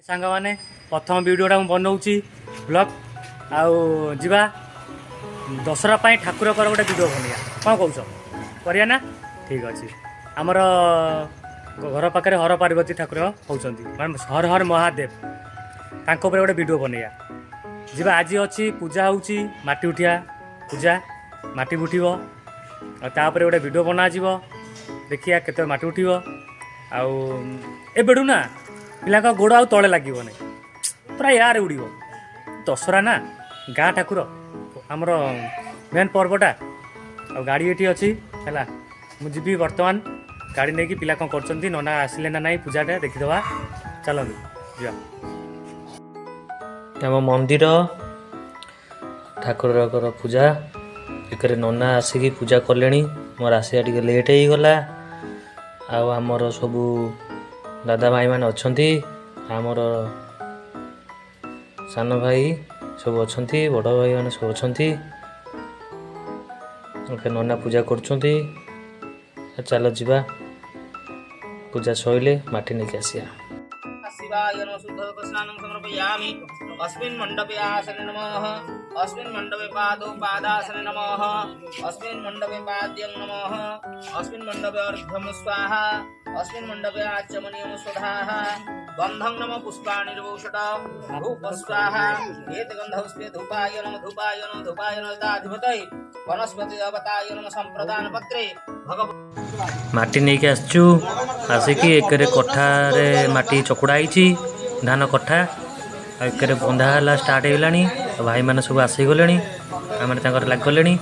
सांग मैंने प्रथम वीडियोटा मुझे बनाऊँगी ब्लॉग आउ जीवा दशहरा ठाकुर गोटे वीडियो बनैया कौन कौच करिया ना ठीक अच्छे आमर घर पाखे हर पार्वती ठाकुर होती हर हर महादेव तांको ऊपर गोटे वीडियो बनैया जीवा आज अच्छी पूजा होची माटी उठिया पूजा माटी उठिब आपर गोटे वीडियो बना देखिया केते माटी उठिब आउ एबेडू ना पिला गोड़ आउ तले लगे पूरा यार उड़ब दशहरा ना गाँ ठाकुर आमर मेन पर्वटा आ गाड़ी ये अच्छी है मुझे बर्तमान गाड़ी नहीं कि पिला कौन कर नना आसिले ना ना पूजाटा देखीदे चलते जा आम मंदिर ठाकुर पूजा एक नना आसिक पूजा कले मोर आसिया टे लेट हो गला आमर सबू दादा भाई मैंने अच्छा आमर सान भाई सब अच्छा बड़ भाई मैंने सब अच्छा नना पूजा कर चल जीवा पूजा सइले माटी नहीं आसिया शिवाय नमः शुद्धोदक स्नानं समर्पयामि अस्मिन् मण्डपे आसने नमः अस्मिन् मण्डपे पादो पादासने नमः अस्मिन् मण्डपे पाद्यं नमः अस्मिन् मण्डपे अर्घ्यं स्वाहा अस्मिन् मण्डपे आचमनीयं स्वधाः गन्धं नमः पुष्पाणि निर्वोषट धूप स्वाहा एत गन्धौस्ते धूपाय नमः धूपाय नमः दाधिपतये वनस्पति देवताय नमः संप्रदान पत्रे माटी नहीं आसचु आसिक एक कठारे माटी चकुड़ाई धान कठा एक बंधा है स्टार्ट हो भाई मैंने सब आसीगले आम लग गले